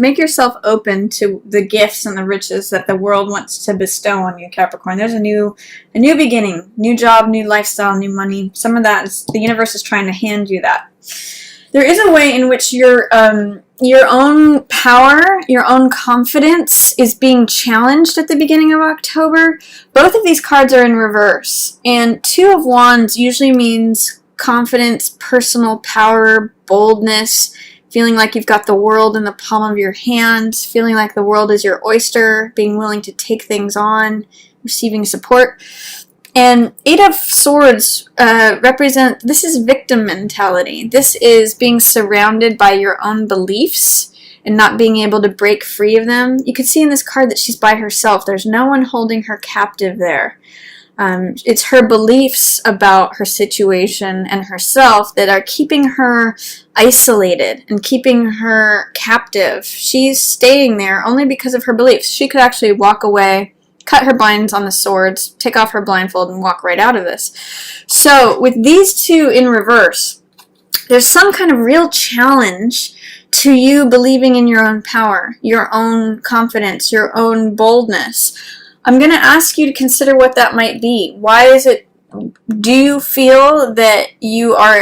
make yourself open to the gifts and the riches that the world wants to bestow on you, Capricorn. There's a new beginning, new job, new lifestyle, new money. Some of that is, the universe is trying to hand you that. There is a way in which your own power, your own confidence is being challenged at the beginning of October. Both of these cards are in reverse. And Two of Wands usually means confidence, personal power, boldness, feeling like you've got the world in the palm of your hands, feeling like the world is your oyster, being willing to take things on, receiving support. And Eight of Swords this is victim mentality. This is being surrounded by your own beliefs and not being able to break free of them. You can see in this card that she's by herself. There's no one holding her captive there. It's her beliefs about her situation and herself that are keeping her isolated and keeping her captive. She's staying there only because of her beliefs. She could actually walk away, cut her blinds on the swords, take off her blindfold, and walk right out of this. So with these two in reverse, there's some kind of real challenge to you believing in your own power, your own confidence, your own boldness. I'm going to ask you to consider what that might be. Why is it? Do you feel that you are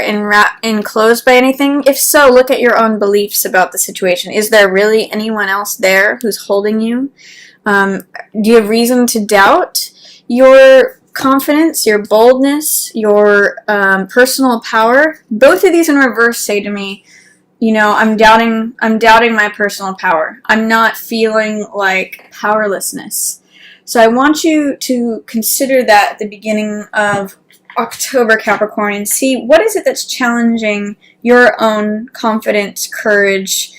enclosed by anything? If so, look at your own beliefs about the situation. Is there really anyone else there who's holding you? Do you have reason to doubt your confidence, your boldness, your personal power? Both of these in reverse say to me, you know, I'm doubting my personal power. I'm not feeling like powerlessness. So I want you to consider that at the beginning of October, Capricorn, and see what is it that's challenging your own confidence, courage,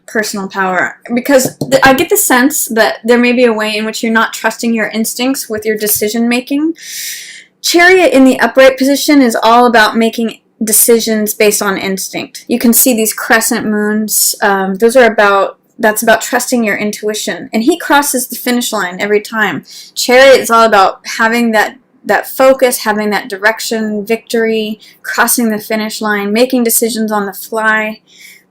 personal power. Because I get the sense that there may be a way in which you're not trusting your instincts with your decision making. Chariot in the upright position is all about making decisions based on instinct. You can see these crescent moons. That's about trusting your intuition. And he crosses the finish line every time. Chariot is all about having that focus, having that direction, victory, crossing the finish line, making decisions on the fly,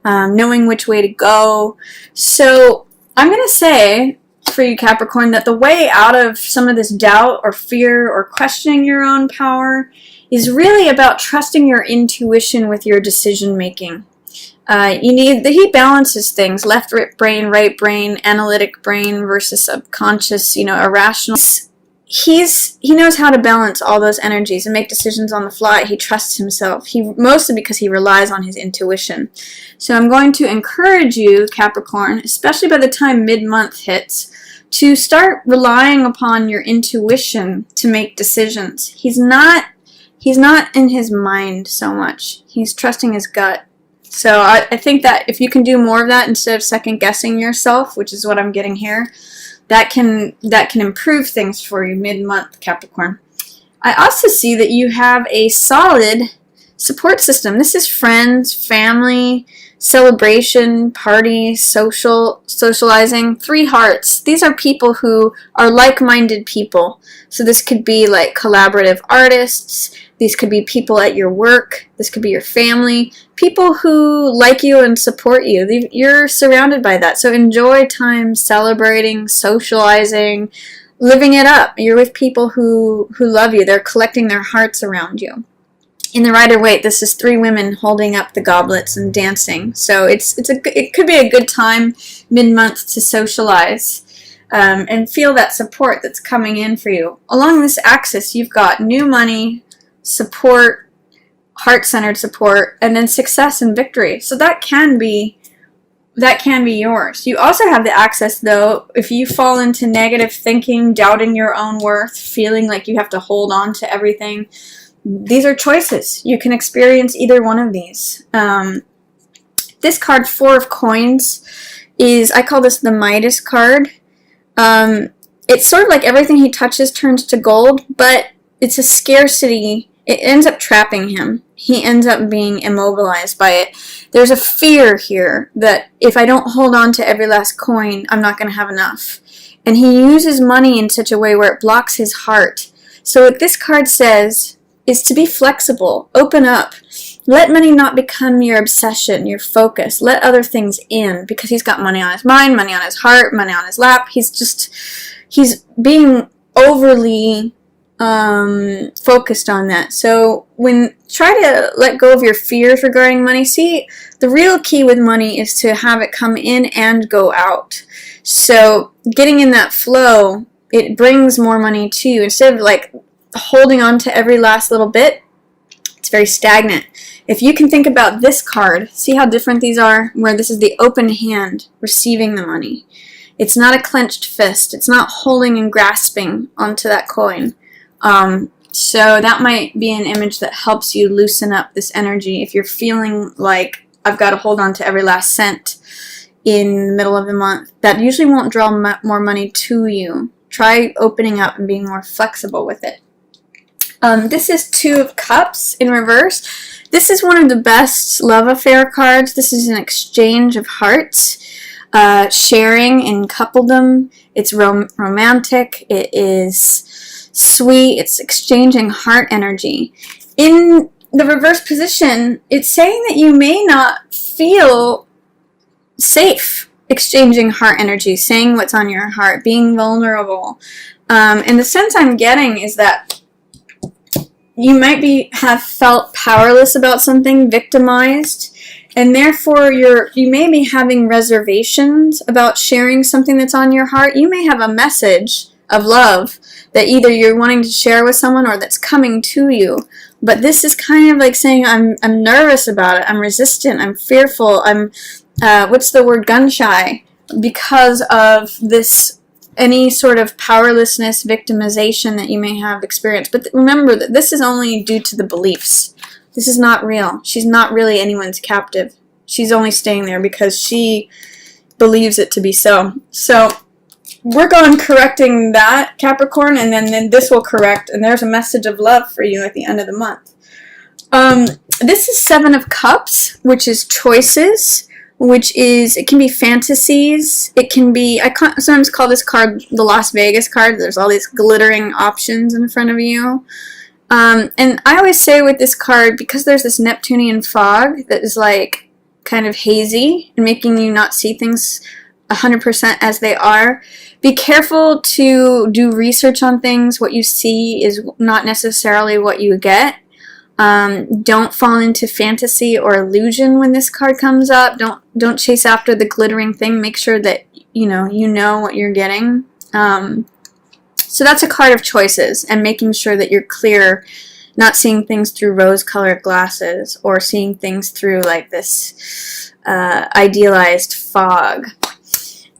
knowing which way to go. So I'm going to say for you, Capricorn, that the way out of some of this doubt or fear or questioning your own power is really about trusting your intuition with your decision making. He balances things, left brain, right brain, analytic brain versus subconscious, irrational. He knows how to balance all those energies and make decisions on the fly. He trusts himself. Mostly because he relies on his intuition. So I'm going to encourage you, Capricorn, especially by the time mid-month hits, to start relying upon your intuition to make decisions. He's not in his mind so much. He's trusting his gut. So I think that if you can do more of that instead of second guessing yourself, which is what I'm getting here, that can improve things for you mid-month, Capricorn. I also see that you have a solid support system. This is friends, family, celebration, party, socializing. 3 hearts. These are people who are like-minded people. So this could be like collaborative artists. These could be people at your work. This could be your family. People who like you and support you. You're surrounded by that. So enjoy time celebrating, socializing, living it up. You're with people who love you. They're collecting their hearts around you. In the Rider-Waite, this is 3 women holding up the goblets and dancing. So it could be a good time mid-month to socialize and feel that support that's coming in for you. Along this axis, you've got new money, support, heart-centered support, and then success and victory. So that can be yours. You also have the access, though, if you fall into negative thinking, doubting your own worth, feeling like you have to hold on to everything. These are choices. You can experience either one of these. This card, 4 of Coins, I call this the Midas card. It's sort of like everything he touches turns to gold, but it's a scarcity. It ends up trapping him. He ends up being immobilized by it. There's a fear here that if I don't hold on to every last coin, I'm not going to have enough. And he uses money in such a way where it blocks his heart. So what this card says is to be flexible, open up. let money not become your obsession, your focus. Let other things in, because he's got money on his mind, money on his heart, money on his lap. He's being overly focused on that. So try to let go of your fears regarding money. See, the real key with money is to have it come in and go out. So getting in that flow, it brings more money to you. Instead of like holding on to every last little bit, it's very stagnant. If you can think about this card, see how different these are, where this is the open hand receiving the money. It's not a clenched fist. It's not holding and grasping onto that coin. So that might be an image that helps you loosen up this energy. If you're feeling like I've got to hold on to every last cent in the middle of the month, that usually won't draw more money to you. Try opening up and being more flexible with it. This is Two of Cups in reverse. This is one of the best love affair cards. This is an exchange of hearts, sharing and coupledom. It's romantic. It is sweet. It's exchanging heart energy. In the reverse position, it's saying that you may not feel safe exchanging heart energy, saying what's on your heart, being vulnerable. And the sense I'm getting is that you might have felt powerless about something, victimized, and therefore you may be having reservations about sharing something that's on your heart. You may have a message of love that either you're wanting to share with someone or that's coming to you. But this is kind of like saying, I'm nervous about it, I'm resistant, I'm fearful, I'm, what's the word, gun shy, because of this, any sort of powerlessness, victimization that you may have experienced. But remember that this is only due to the beliefs. This is not real. She's not really anyone's captive. She's only staying there because she believes it to be so. So work on correcting that, Capricorn, and then this will correct, and there's a message of love for you at the end of the month. This is Seven of Cups, which is choices, which is, it can be fantasies, it can be, I sometimes call this card the Las Vegas card. There's all these glittering options in front of you. And I always say with this card, because there's this Neptunian fog that is like kind of hazy and making you not see things 100% as they are, be careful to do research on things. What you see is not necessarily what you get. Don't fall into fantasy or illusion when this card comes up. Don't chase after the glittering thing. Make sure that you know what you're getting. So that's a card of choices and making sure that you're clear, not seeing things through rose-colored glasses or seeing things through like this idealized fog.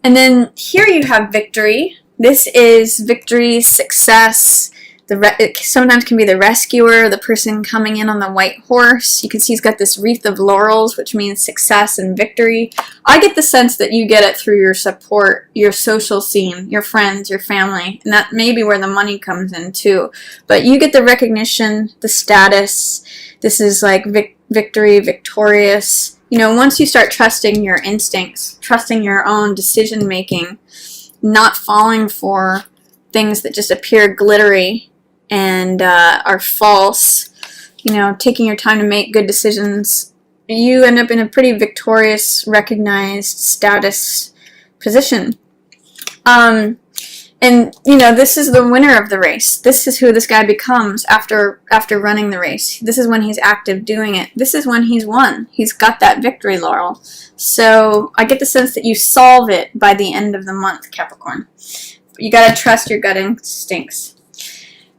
And then here you have victory. This is victory, success. It sometimes can be the rescuer, the person coming in on the white horse. You can see he's got this wreath of laurels, which means success and victory. I get the sense that you get it through your support, your social scene, your friends, your family, and that may be where the money comes in too. But you get the recognition, the status. This is like victory, victorious. Once you start trusting your instincts, trusting your own decision making, not falling for things that just appear glittery and are false, taking your time to make good decisions, you end up in a pretty victorious, recognized status position. And this is the winner of the race. This is who this guy becomes after running the race. This is when he's active doing it. This is when he's won. He's got that victory laurel. So I get the sense that you solve it by the end of the month, Capricorn. You got to trust your gut instincts.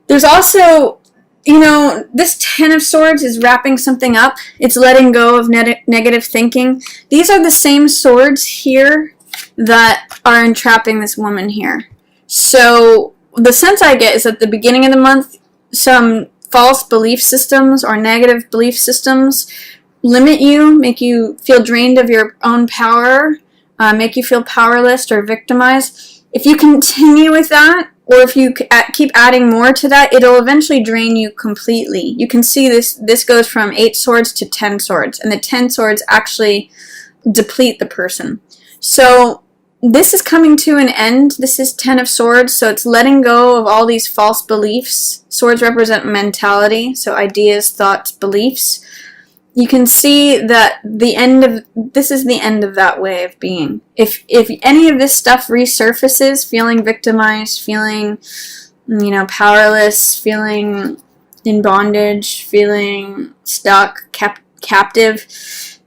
There's also, this Ten of Swords is wrapping something up. It's letting go of negative thinking. These are the same swords here that are entrapping this woman here. So the sense I get is at the beginning of the month, some false belief systems or negative belief systems limit you, make you feel drained of your own power, make you feel powerless or victimized. If you continue with that, or if you keep adding more to that, it'll eventually drain you completely. You can see this goes from 8 swords to 10 swords, and the 10 swords actually deplete the person. So this is coming to an end. This is 10 of Swords, so it's letting go of all these false beliefs. Swords represent mentality, so ideas, thoughts, beliefs. you can see that this is the end of that way of being. If any of this stuff resurfaces, feeling victimized, feeling, powerless, feeling in bondage, feeling stuck, captive,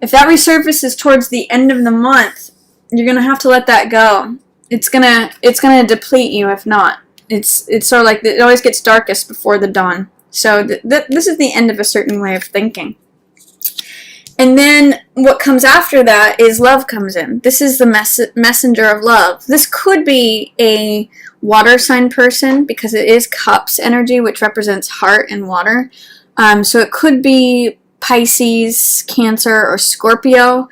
if that resurfaces towards the end of the month, you're gonna have to let that go. It's gonna deplete you if not. It's sort of like it always gets darkest before the dawn. So this is the end of a certain way of thinking. And then what comes after that is love comes in. This is the messenger of love. This could be a water sign person because it is cups energy, which represents heart and water. So it could be Pisces, Cancer, or Scorpio.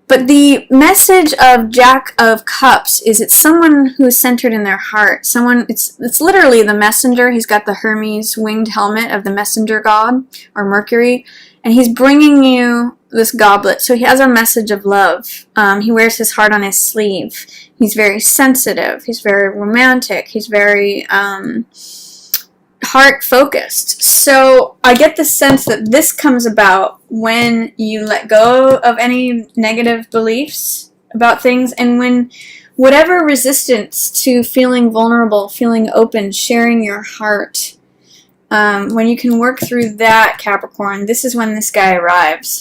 But the message of Jack of Cups is it's someone who is centered in their heart. It's literally the messenger. He's got the Hermes winged helmet of the messenger god, or Mercury, and he's bringing you this goblet. So he has a message of love. He wears his heart on his sleeve. He's very sensitive. He's very romantic. He's very heart-focused. So I get the sense that this comes about when you let go of any negative beliefs about things, and when whatever resistance to feeling vulnerable, feeling open, sharing your heart, when you can work through that, Capricorn, this is when this guy arrives.